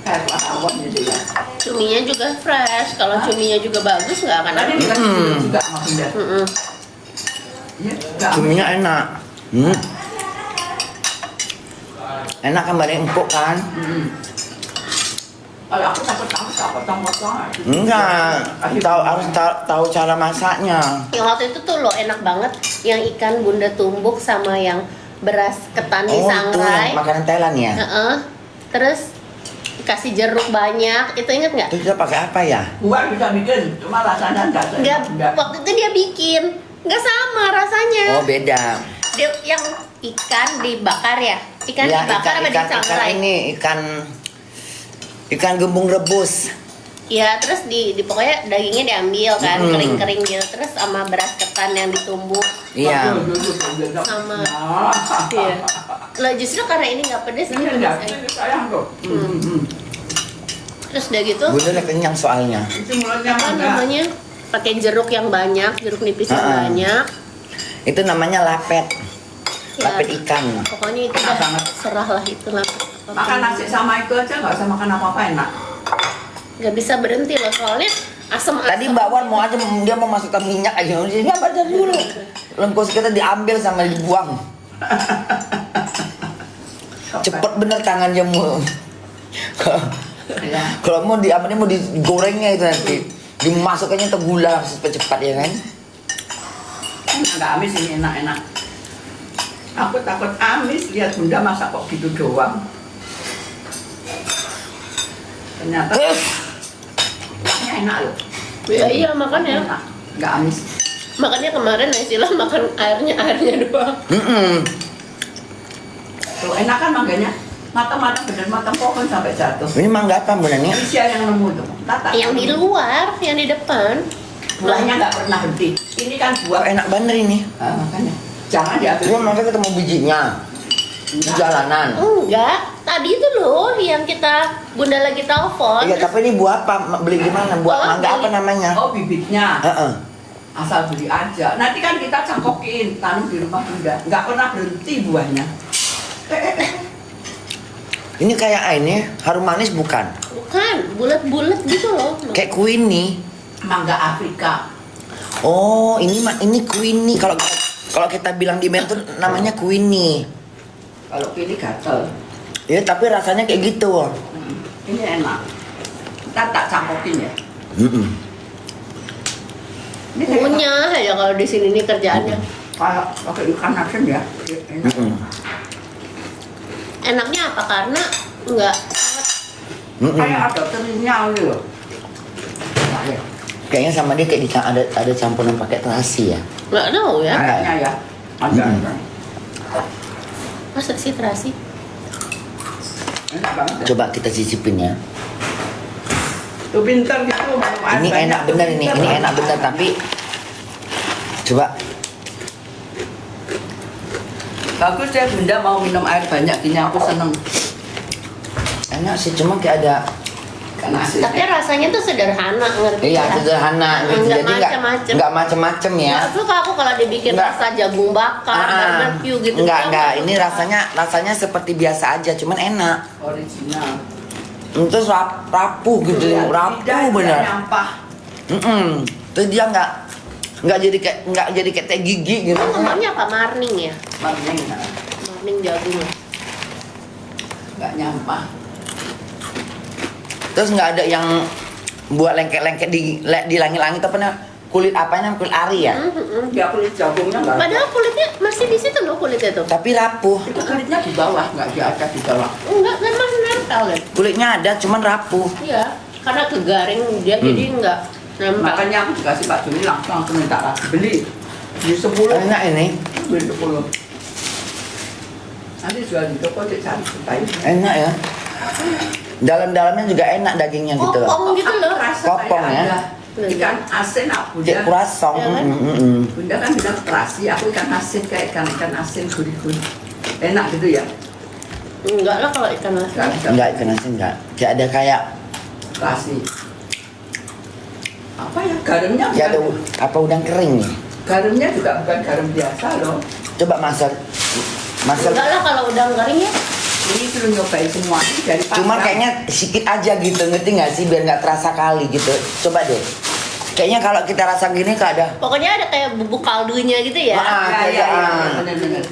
Kayak kuah awam gitu ya. Cuminya juga fresh. Kalau cuminya juga bagus nggak akan Tadi ada. dikasih gula juga sama bunda. Ya, nggak habis. Cuminya enak. Enak kan bareng empuk kan? Kalau aku takut potong-potong. Enggak, harus tahu cara masaknya. Yang waktu itu tuh lo enak banget. Yang ikan bunda tumbuk sama yang beras ketan Oh, itu disangrai. yang makanan Thailand ya? Terus kasih jeruk banyak. Itu inget nggak? Itu kita pakai apa ya? Buah bisa bikin, cuma rasanya Nggak. Waktu itu dia bikin. Nggak sama rasanya. Oh, beda. Dia yang ikan dibakar ya? Ikan Ya, dibakar apa ikan disangrai? ini ikan gembung rebus. Ya, terus di pokoknya dagingnya diambil kan, kering-kering gitu. Terus sama beras ketan yang ditumbuk. Iya. Sama. Iya. Lah justru karena ini nggak pedes Ini ini enggak, pedes aja. ini sayang tuh. Terus udah gitu Bunda udah kenyang soalnya. Itu mulutnya apa enggak. namanya? Pakai jeruk yang banyak, jeruk nipis yang banyak. Itu namanya lapet. Ya, Lapet ikan. pokoknya itu Enak dah banget. serah lah itu lah. Makan nasi sama itu aja nggak usah makan apa-apa enak. Nggak bisa berhenti loh soalnya asam-asam. Tadi Mbak Wan mau aja dia mau masukkan minyak aja. Dia baca dulu. Lengkos kita diambil sama dibuang. Cepet bener tangannya mau. Ya. Kalau mau mau digorengnya itu nanti. Dimasukkannya ke gula cepat-cepat ya kan? Nggak amis ini enak-enak. Aku takut amis lihat bunda masak kok gitu doang. Ternyata kuahnya enak loh. Ya, iya makanya. Enak. Nggak amis. Makanya kemarin Naisila makan airnya doang. Kalau enak kan mangganya matang-matang bener matang pohon sampai jatuh. Ini mangga apa Bunda Nia? Aisyah yang nemu tuh. Tata. Yang di luar, yang di depan. Buahnya nggak pernah henti. Ini kan buah. Enak bener ini. Makanya jangan diambil. Gua masa ketemu bijinya di jalanan. Enggak, tadi itu loh yang kita Bunda lagi telepon. Iya, tapi ini buah apa? Beli di mana? Buah Oh, mangga apa beli. namanya? Oh bibitnya. Heeh. Asal beli aja. Nanti kan kita cangkokin tanam di rumah bunda. Nggak pernah berhenti buahnya. Ini kayak ini harum manis bukan? Bukan, bulat-bulat gitu loh. Kayak queenie. Mangga Afrika. Oh, ini queenie. Kalau kita bilang di Medan namanya queenie. Kalau pilih gatel. Ya, tapi rasanya kayak gitu. Ini enak. Kita tak cangkokin ya. Ini kayak Punya aja kalau di sini nih kerjaannya. kayak pakai ikan asin ya. Enak. Enaknya apa? Karena enggak Kayak ada terinya gitu. Kayaknya sama dia kayak ada campuran pakai terasi ya. enggak tahu ya. Kayaknya ya. Ada. Masa sih terasi? Enak banget. Ya. Coba kita cicipin ya. Tuh pinter gitu. minum air Ini banyak enak tuh bener ini pinter. enak bener tapi coba Bagus ya bunda mau minum air banyak gini aku seneng. enak sih cuma kayak ada Karena asin. Tapi rasanya tuh sederhana, ngerti iya ya? sederhana gitu. Nggak Jadi macem-macem. nggak macem-macem ya. Nggak suka aku kalau dibikin Nggak. rasa jagung bakar, barbecue gitu. Enggak. Ini rasanya seperti biasa aja, cuman enak. Original. Terus rapuh gitu, Iya, rapuh tidak bener. nyampah. Terus dia nggak jadi kayak teh gigi gitu. Namanya apa? Marning ya? Marning, Marning jagung. nggak nyampah. Terus nggak ada yang buat lengket-lengket di langit-langit apa namanya? Kulit apa namanya? Kulit ari ya? Ya kulit jagungnya nggak ada. Padahal kulitnya masih di situ loh kulitnya tuh. Tapi rapuh. Itu kulitnya di bawah, nggak di atas, di bawah. Enggak, kan masih nempel ya. Kulitnya ada, cuman rapuh. Iya, karena kegaring dia jadi enggak nempel. Makanya aku dikasih Pak Joni langsung minta lagi beli. Beli 10. Enak ini, Beli 10. Nanti jual di toko cek cari supaya enak ya. Dalam-dalamnya juga enak dagingnya gitu loh. Kopong gitu loh. Rasa Kopong kayak ya. ada ikan asin aku Kayak kurasong. Ya kan? Bunda kan bilang terasi, aku ikan asin kayak ikan asin gurih-gurih. Enak gitu ya? Enggak lah kalau ikan asin. Enggak, ikan asin enggak. Kayak ada kayak Terasi. Apa ya? Garamnya kayak ada bukan, apa udang kering nih. garamnya juga bukan garam biasa loh. Coba masak. Enggak lah kalau udang garing ya. Ini suruh nyobain semua ini dari pasar. Cuma kayaknya sedikit aja gitu, ngerti nggak sih? Biar nggak terasa kali gitu. Coba deh. Kayaknya kalau kita rasa gini kayak ada Pokoknya ada kayak bubuk kaldunya gitu ya. bener-bener.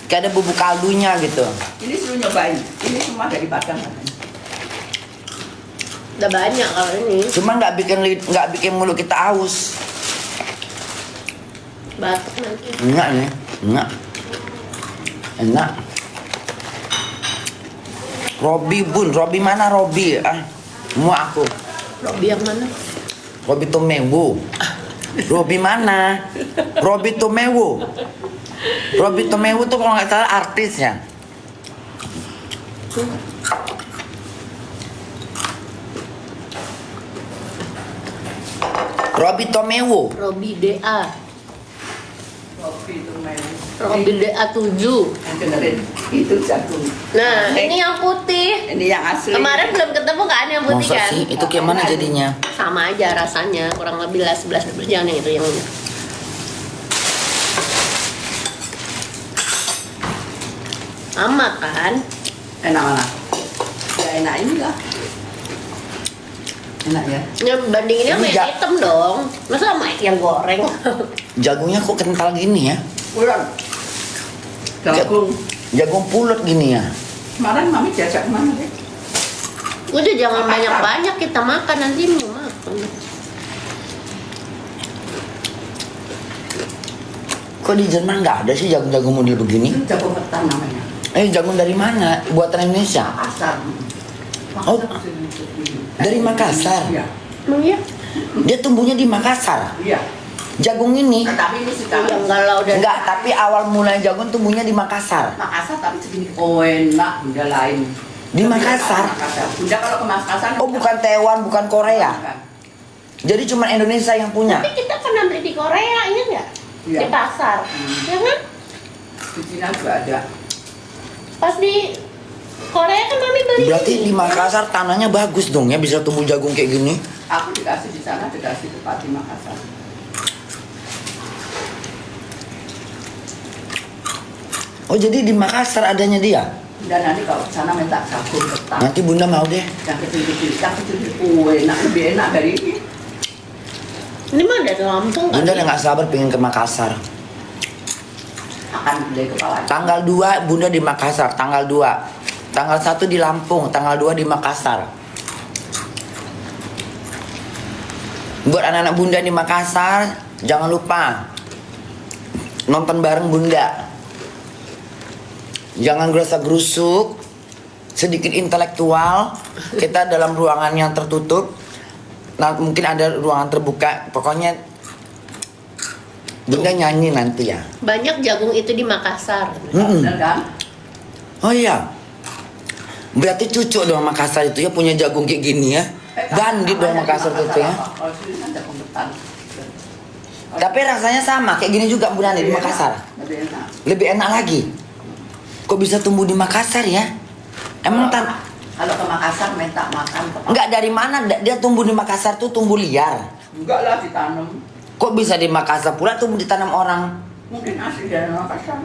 kayak ada bubuk kaldunya gitu. Ini suruh nyobain. Ini semua dari Padang. Udah banyak kalau ini. Cuma nggak bikin mulut kita aus. Batuk nanti. Enak nih, enak. Robi bun, Robi mana Robi? Mau aku. Robi yang mana? Robi Tomewo. Robi mana? Robi Tomewo. Robi Tomewo tuh kalau nggak salah artis ya. Robi Tomewo. Robi DA. Kopi itu main. Robi DA 7. Dengerin. Itu jagung. Nah, ini yang putih. Ini yang asli. Kemarin belum ketemu kan yang putih Masa kan? sih? Itu kayak mana jadinya? Sama aja rasanya, kurang lebih lah 11 jangan yang itu yang sama kan? Enak mana? Ya enak inilah. Enak ya. Yang bandinginnya sama Ini yang hitam dong. Masa sama yang goreng? Jagungnya kok kental gini ya? Pulang. Jagung. Jagung pulut gini ya? Kemarin mami diajak kemana deh? Udah jangan banyak-banyak kita makan nanti mau makan. Kok di Jerman nggak ada sih jagung-jagung model begini? Itu jagung ketan namanya. Jagung dari mana? Buatan Indonesia? Makassar. Oh, dari Makassar? Iya. Emang iya? Dia tumbuhnya di Makassar. Iya. Jagung ini? Tapi ini sekarang Yang kalau udah Enggak, tapi awal mulai jagung tumbuhnya di Makassar. Makassar tapi segini. Oh enak, bunda lain. Di Makassar? Bunda kalau ke Makassar. Oh, bukan Taiwan, bukan Korea. Jadi cuma Indonesia yang punya. Tapi kita pernah beli di Korea, ingat nggak? Iya. Di pasar, ya kan? Di Cina juga ada. Pas di Korea kan mami beli. Berarti di Makassar tanahnya bagus dong ya, bisa tumbuh jagung kayak gini. Aku dikasih di sana, dikasih tempat di Makassar. Oh, jadi di Makassar adanya dia? Dan nanti kalau ke sana minta jagung ketan. Nanti Bunda mau deh. Yang kecil-kecil, enak, lebih enak dari ini. Ini mah dari Lampung kan? Bunda udah nggak sabar pengen ke Makassar. Akan dari kepala. Tanggal 2 Bunda di Makassar, tanggal 2. Tanggal 1 di Lampung, tanggal 2 di Makassar. Buat anak-anak Bunda di Makassar, jangan lupa nonton bareng Bunda. Jangan gerusak-gerusuk, sedikit intelektual. Kita dalam ruangan yang tertutup. Nah, mungkin ada ruangan terbuka. Pokoknya Bunda nyanyi nanti ya. Banyak jagung itu di Makassar. Bener kan? Oh iya. Berarti cucu dong Makassar itu ya punya jagung kayak gini ya. Bandit dong Makassar itu ya. Kalau sini kan jagung ketan. Tapi rasanya sama kayak gini juga Bunda di Makassar. Lebih enak. Lebih enak lagi. Kok bisa tumbuh di Makassar ya? Emang Kalau ke Makassar minta makan ke enggak dari mana dia tumbuh di Makassar tuh tumbuh liar. Enggak lah ditanam. Kok bisa di Makassar pula tumbuh ditanam orang? Mungkin asli dari Makassar.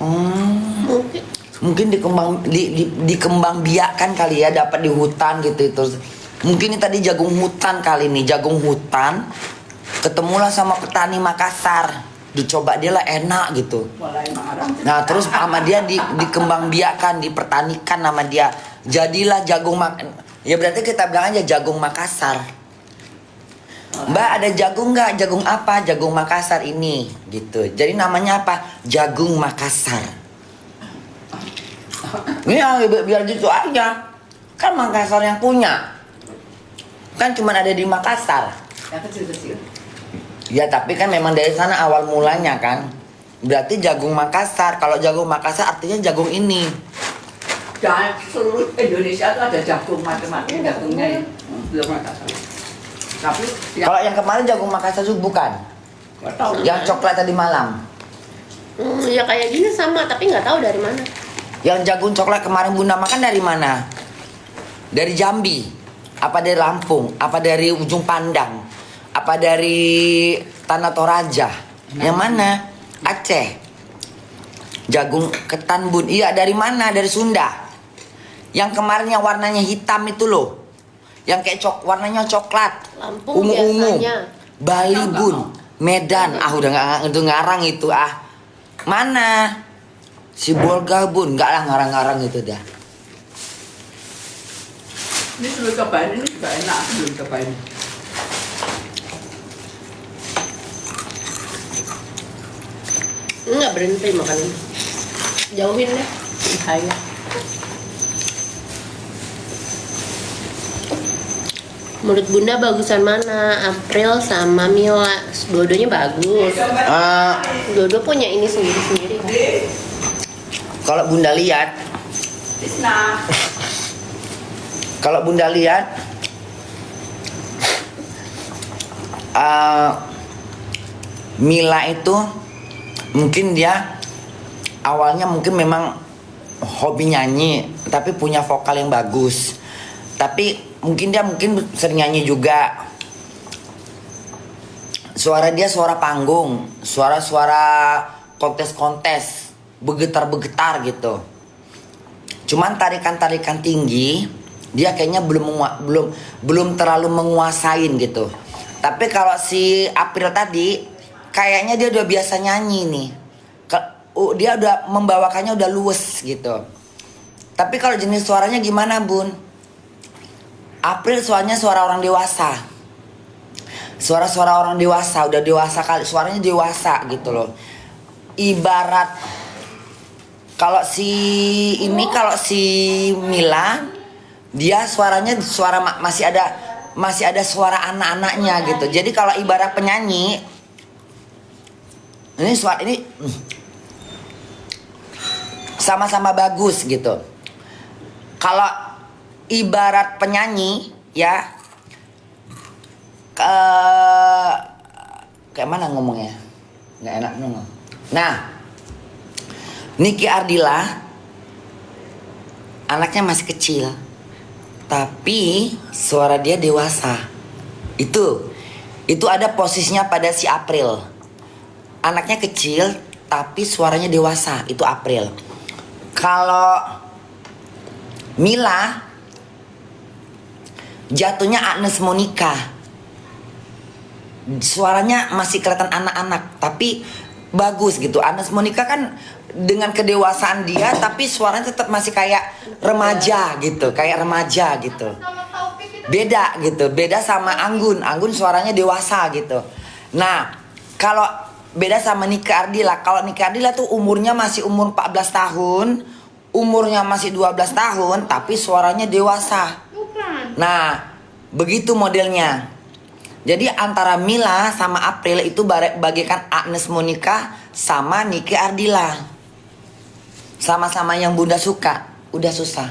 Hmm. Mungkin. Mungkin dikembang biakan kali ya, dapat di hutan gitu. Terus mungkin ini tadi jagung hutan kali nih, jagung hutan. Ketemulah sama petani Makassar, dicoba dia lah enak gitu. Mulai marah. Nah terus sama dia dikembang biakan, dipertanikan sama dia, jadilah jagung ya berarti kita bilang aja jagung Makassar. Mbak ada jagung nggak? Jagung apa? Jagung Makassar ini gitu. Jadi namanya apa? Jagung Makassar. Ini biar gitu aja. Kan Makassar yang punya. Kan cuma ada di Makassar. Yang kecil-kecil. Ya tapi kan memang dari sana awal mulanya kan. Berarti jagung Makassar. Kalau jagung Makassar artinya jagung ini. Dan seluruh Indonesia itu ada jagung macam-macam jagungnya ya. Belum Makassar. Tapi Kalau yang kemarin jagung Makassar juga bukan. nggak tahu. Yang coklat tadi malam. Ya kayak gini sama, tapi nggak tahu dari mana. Yang jagung coklat kemarin Bunda makan dari mana? Dari Jambi? Apa dari Lampung? Apa dari Ujung Pandang? Apa dari Tanah Toraja? Yang mana? Aceh. Jagung ketan bun. Iya dari mana? Dari Sunda. Yang kemarin yang warnanya hitam itu loh. Yang kayak warnanya coklat. Lampung Ungu-ungu. biasanya. Bali bun. Medan. Ah udah nggak ngarang itu ah. Mana? Si Bolga bun. Nggak lah ngarang-ngarang itu dah. Ini sebelum cobain ini juga enak sebelum cobain. Nggak berhenti makan ini. Jauhin deh. Bahaya. Menurut Bunda bagusan mana? April sama Mila. Dua-duanya bagus. Dua-dua punya ini sendiri-sendiri kan. Kalau Bunda lihat, Tisna. kalau Bunda lihat, Mila itu mungkin dia awalnya mungkin memang hobi nyanyi, tapi punya vokal yang bagus. Tapi mungkin dia sering nyanyi juga. Suara dia suara panggung, suara kontes-kontes, bergetar-bergetar gitu. Cuman tarikan-tarikan tinggi dia kayaknya belum terlalu menguasain gitu. Tapi kalau si April tadi kayaknya dia udah biasa nyanyi nih. Dia udah membawakannya udah luwes gitu. Tapi kalau jenis suaranya gimana, Bun? April suaranya suara orang dewasa. Suara-suara orang dewasa, udah dewasa kali, suaranya dewasa gitu loh. Ibarat kalau si Mila, dia suaranya masih ada suara anak-anaknya gitu. Jadi kalau ibarat penyanyi, ini sama-sama bagus gitu. Kalau ibarat penyanyi ya, kayak mana ngomongnya? Nggak enak ngomong. Nah, Niki Ardila anaknya masih kecil, tapi suara dia dewasa. Itu ada posisinya pada si April. Anaknya kecil, tapi suaranya dewasa. Itu April. Kalau Mila jatuhnya Agnes Monica. Suaranya masih kelihatan anak-anak, tapi bagus gitu. Agnes Monica kan dengan kedewasaan dia, tapi suaranya tetap masih kayak remaja gitu, Beda gitu, beda sama Anggun. Anggun suaranya dewasa gitu. Nah, kalau beda sama Nika Ardila. Kalau Nika Ardila tuh umurnya masih umur 14 tahun, umurnya masih 12 tahun, tapi suaranya dewasa. Nah, begitu modelnya. Jadi antara Mila sama April itu bagaikan Agnes Monica sama Niki Ardila. Sama-sama yang Bunda suka, udah susah.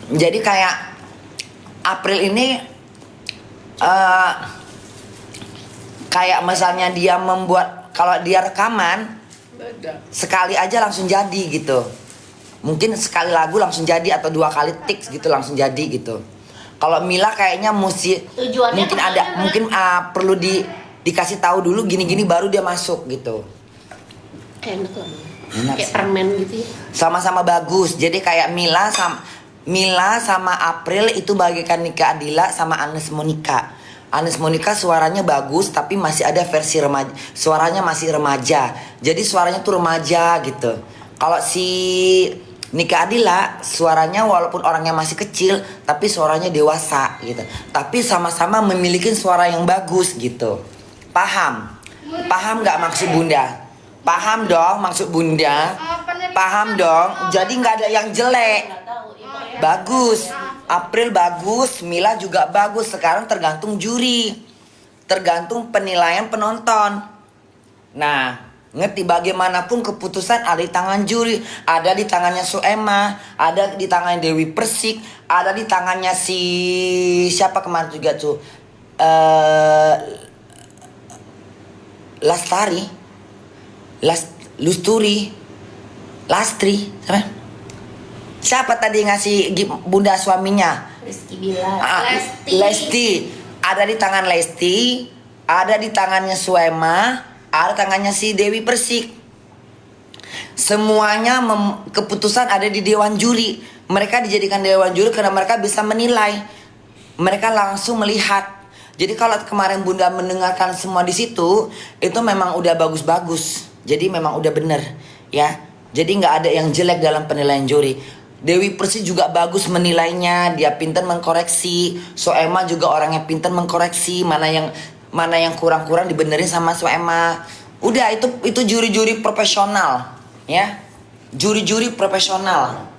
Jadi kayak April ini kayak misalnya dia membuat, kalau dia rekaman sekali aja langsung jadi gitu. Mungkin sekali lagu langsung jadi atau 2 kali tiks gitu langsung jadi gitu. Kalau Mila kayaknya Tujuannya mungkin kemana, ada Mak? mungkin perlu dikasih tahu dulu gini-gini baru dia masuk gitu. Enak lah. Enak Kayak sih. permen gitu ya. Sama-sama bagus. Jadi kayak Mila sama April itu bagaikan Nika Adila sama Agnes Monica. Agnes Monica suaranya bagus tapi masih ada versi remaja. Suaranya masih remaja. Jadi suaranya tuh remaja gitu. Kalau si Nika Adila suaranya walaupun orangnya masih kecil tapi suaranya dewasa gitu. Tapi sama-sama memiliki suara yang bagus gitu. Paham? Paham nggak maksud Bunda? Paham dong maksud Bunda? Paham dong? Jadi nggak ada yang jelek. Bagus. April bagus, Mila juga bagus. Sekarang tergantung juri. Tergantung penilaian penonton. Nah, ngerti bagaimanapun keputusan ada di tangan juri, ada di tangannya Soema, ada di tangan Dewi Persik, ada di tangannya si siapa kemarin juga tuh Lastri, siapa tadi ngasih Bunda suaminya? Rizky bilang. Lesti. Ada di tangan Lesti, ada di tangannya Soema, ada tangannya si Dewi Persik. Semuanya keputusan ada di dewan juri. Mereka dijadikan dewan juri karena mereka bisa menilai. Mereka langsung melihat. Jadi kalau kemarin Bunda mendengarkan semua di situ, itu memang udah bagus-bagus. Jadi memang udah bener, ya. Jadi nggak ada yang jelek dalam penilaian juri. Dewi Persik juga bagus menilainya, dia pintar mengkoreksi. Soema juga orangnya pintar mengkoreksi, mana yang kurang-kurang dibenerin sama Soema. Udah itu juri-juri profesional, ya. Juri-juri profesional.